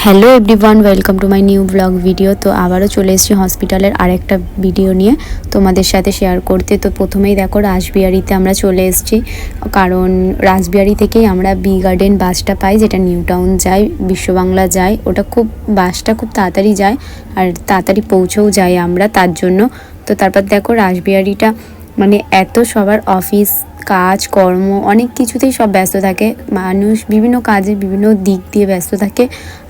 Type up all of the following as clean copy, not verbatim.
Hello everyone, welcome to my new blog video. তো আবারও চলে এসেছি হসপিটালের আরেকটা ভিডিও নিয়ে তোমাদের সাথে শেয়ার করতে। তো প্রথমেই দেখো রাসবিহারিতে আমরা চলে এসেছি, কারণ রাসবিহারি থেকেই আমরা বি গার্ডেন বাসটা পাই, যেটা নিউ টাউন যায়, বিশ্ববাংলা যায়। ওটা বাসটা খুব তাড়াতাড়ি যায় আর তাড়াতাড়ি পৌঁছেও যাই আমরা তার জন্য। তো তারপর দেখো রাসবিহারিটা মানে এত সবার অফিস কাজ কর্ম অনেক কিছুতেই সব ব্যস্ত থাকে, মানুষ বিভিন্ন কাজে বিভিন্ন দিক দিয়ে ব্যস্ত থাকে,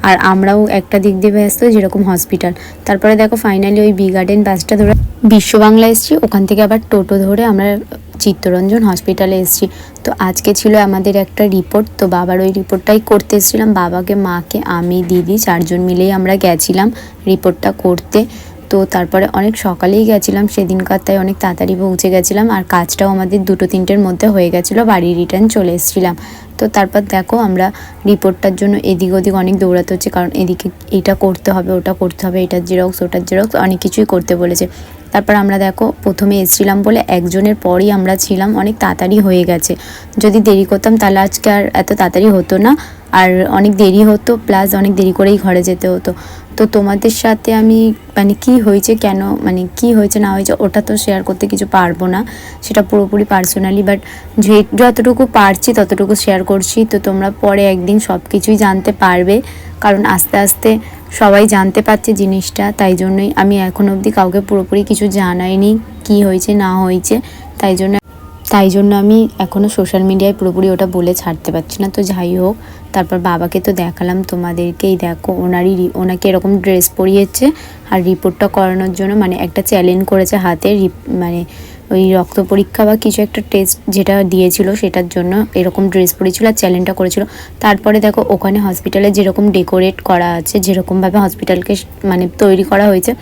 আর আমরাও একটা দিক দিয়ে ব্যস্ত, যেরকম হসপিটাল। তারপরে দেখো ফাইনালি ওই বি গার্ডেন বাসটা ধরে বিশ্ববাংলা এসেছি, ওখান থেকে আবার টোটো ধরে আমরা চিত্তরঞ্জন হসপিটালে এসেছি। তো আজকে ছিল আমাদের একটা রিপোর্ট, তো বাবার ওই রিপোর্টটাই করতে এসেছিলাম। বাবাকে, মাকে, আমি, দিদি 4 জন মিলেই আমরা গেছিলাম রিপোর্টটা করতে। তো তারপরে অনেক সকালেই গেছিলাম সেদিনকার, তাই অনেক তাড়াতাড়ি পৌঁছে গেছিলাম, আর কাজটাও আমাদের 2-3টের মধ্যে হয়ে গেছিলো, বাড়ি রিটার্ন চলে এসেছিলাম। তো তারপর দেখো আমরা রিপোর্টটার জন্য এদিক ওদিক অনেক দৌড়াতে হচ্ছে, কারণ এদিকে এটা করতে হবে, ওটা করতে হবে, এটার জেরক্স, ওটার জেরক্স, অনেক কিছুই করতে বলেছে। তারপর আমরা দেখো প্রথমে এসেছিলাম বলে একজনের পরই আমরা ছিলাম, অনেক তাড়াতাড়ি হয়ে গেছে। যদি দেরি করতাম তাহলে আজকে আর এত তাড়াতাড়ি হতো না, আর অনেক দেরি হতো, প্লাস অনেক দেরি করেই ঘরে যেতে হতো। তো তোমাদের সাথে আমি মানে কি হয়েছে, কেন মানে কি হয়েছে না হয়েছে ওটা তো শেয়ার করতে কিছু পারবো না, সেটা পুরোপুরি পার্সোনালি, বাট যতটুকু পারছি ততটুকু শেয়ার করছি। তো তোমরা পরে একদিন সব কিছুই জানতে পারবে, কারণ আস্তে আস্তে সবাই জানতে পারছে জিনিসটা, তাই জন্যই আমি এখনো অবধি কাউকে পুরোপুরি কিছু জানাইনি কি হয়েছে না হয়েছে, তাই জন্য আমি এখনও সোশ্যাল মিডিয়ায় পুরোপুরি ওটা বলে ছাড়তে পারছি না। তো যাই হোক, তারপর বাবাকে তো দেখালাম তোমাদেরকেই, দেখো ওনাকে এরকম ড্রেস পরিয়েছে, আর রিপোর্টটা করানোর জন্য মানে একটা চ্যালেঞ্জ করেছে হাতে, মানে ওই রক্ত পরীক্ষা বা কিছু একটা টেস্ট যেটা দিয়েছিল সেটার জন্য এরকম ড্রেস পরেছিল আর চ্যালেঞ্জটা করেছিল। তারপরে দেখো ওখানে হসপিটালে যেরকম ডেকোরেট করা আছে, যেরকমভাবে হসপিটালকে মানে তৈরি করা হয়েছে,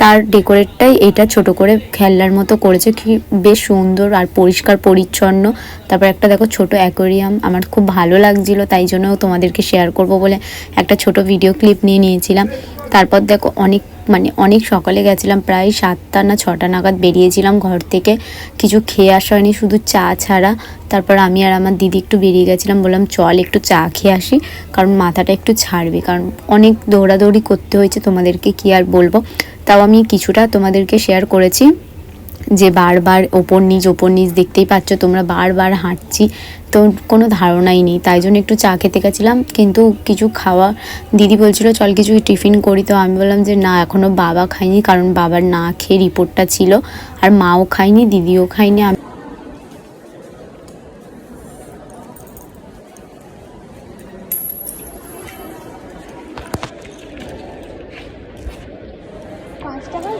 তার ডেকোরেটটাই এটা ছোট করে খেলনার মতো করেছে, কি বেশ সুন্দর আর পরিষ্কার পরিচ্ছন্ন। তারপর একটা দেখো ছোট অ্যাকোয়ারিয়াম, আমার খুব ভালো লাগছিল, তাই জন্য তোমাদেরকে শেয়ার করব বলে একটা ছোট ভিডিও ক্লিপ নিয়ে নিয়েছিলাম। তারপর দেখো অনেক সকালে গেছিলাম, প্রায় 7টা না 6টা নাগাদ বেরিয়েছিলাম ঘর থেকে, কিছু খেয়ে আসা হয়নি, শুধু চা ছাড়া। তারপর আমি আর আমার দিদি একটু বেরিয়ে গেছিলাম, বললাম চল একটু চা খেয়ে আসি, কারণ মাথাটা একটু ছাড়বে, কারণ অনেক দৌড়াদৌড়ি করতে হয়েছে, তোমাদেরকে কি আর বলবো। তাও আমি কিছুটা তোমাদেরকে শেয়ার করেছি, যে বারবার ওপর নিচ দেখতেই পাচ্ছ তোমরা, বারবার হাঁটছি, তো কোনো ধারণাই নেই, তাই জন্য একটু চা খেতে গেছিলাম। কিন্তু কিছু খাওয়া, দিদি বলছিল চল কিছু টিফিন করি, তো আমি বললাম যে না, এখনও বাবা খাইনি, কারণ বাবার না খেয়ে রিপোর্টটা ছিল, আর মাও খায়নি, দিদিও খায়নি। আমি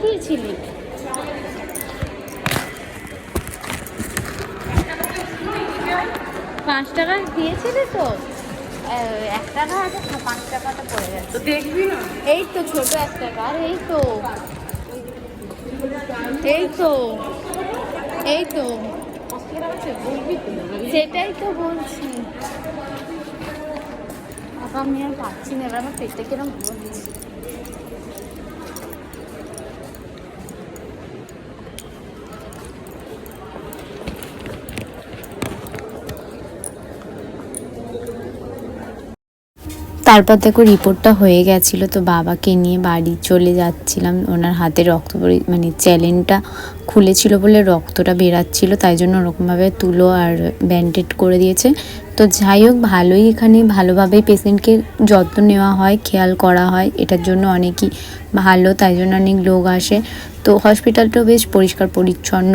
দিয়েছিলি 5 টাকা দিয়েছিলে তো, 1 টাকা আছে, 5 টাকাটা পড়ে গেছে। তো দেখবি না, এই তো ছোট 1 টাকা, আর এই তো সেটাই তো বলছি। আমি আর পাচ্ছি না, এবার আমার পেটে কিরম বলছি। তারপর দেখো রিপোর্টটা হয়ে গেছিলো, তো বাবাকে নিয়ে বাড়ি চলে যাচ্ছিলাম। ওনার হাতে মানে চ্যালেঞ্জটা খুলেছিল বলে রক্তটা বেরাচ্ছিল, তাই জন্য ওরকমভাবে তুলো আর ব্যান্ডেড করে দিয়েছে। তো যাই হোক, ভালোই এখানে ভালোভাবেই পেশেন্টকে যত্ন নেওয়া হয়, খেয়াল করা হয়, এটার জন্য অনেকই ভালো, তাই জন্য অনেক লোক আসে। তো হসপিটালটাও বেশ পরিষ্কার পরিচ্ছন্ন,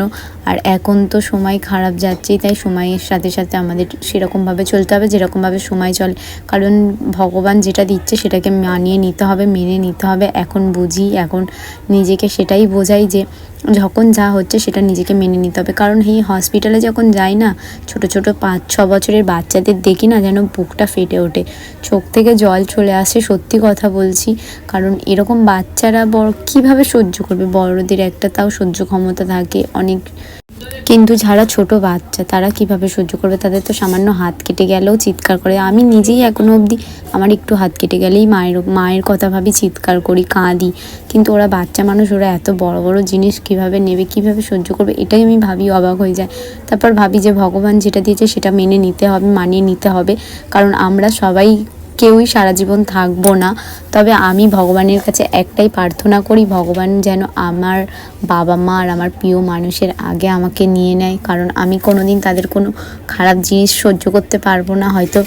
আর এখন তো সময় খারাপ যাচ্ছেই, তাই সময়ের সাথে সাথে আমাদের সেরকমভাবে চলতে হবে, যেরকমভাবে সময় চলে, কারণ ভগবান যেটা দিচ্ছে সেটাকে মানিয়ে নিতে হবে, মেনে নিতে হবে। এখন বুঝি, এখন নিজেকে সেটাই বোঝাই যে যখন যা হচ্ছে সেটা নিজেকে মেনে নিতে হবে। কারণ এই হসপিটালে যখন যাই না, ছোট ছোট 5-6 বছরের বাচ্চাদের দেখি না, যেন বুকটা ফেটে ওঠে, চোখ থেকে জল চলে আসে, সত্যি কথা বলছি। কারণ এরকম বাচ্চারা কীভাবে সহ্য করবে, বড়দের একটা তাও সহ্য ক্ষমতা থাকে অনেক, কিন্তু যারা ছোট বাচ্চা তারা কিভাবে সহ্য করবে, তাদের তো সামান্য হাত কেটে গেলেও চিৎকার করে। আমি নিজেই এখনও অবধি আমার একটু হাত কেটে গেলেই মায়ের কথা ভাবি, চিৎকার করি, কাঁদি, কিন্তু ওরা বাচ্চা মানুষ, ওরা এত বড় বড় জিনিস কিভাবে নেবে, কিভাবে সহ্য করবে, এটাই আমি ভাবি, অবাক হয়ে যায়। তারপর ভাবি যে ভগবান যেটা দিয়েছে সেটা মেনে নিতে হবে, মানিয়ে নিতে হবে, কারণ আমরা সবাই কেউই সারা জীবন থাকবো না। তবে আমি ভগবানের কাছে একটাই প্রার্থনা করি, ভগবান যেন আমার বাবা মা আর আমার প্রিয় মানুষের আগে আমাকে নিয়ে নেয়, কারণ আমি কোনো দিন তাদের কোনো খারাপ জিনিস সহ্য করতে পারবো না, হয়তো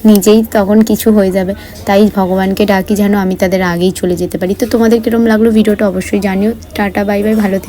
নিজেই তখন কিছু হয়ে যাবে। তাই ভগবানকে ডাকি যেন আমি তাদের আগেই চলে যেতে পারি। তো তোমাদের কীরকম লাগলো ভিডিওটা অবশ্যই জানিও। টাটা, বাই বাই, ভালো থেকো।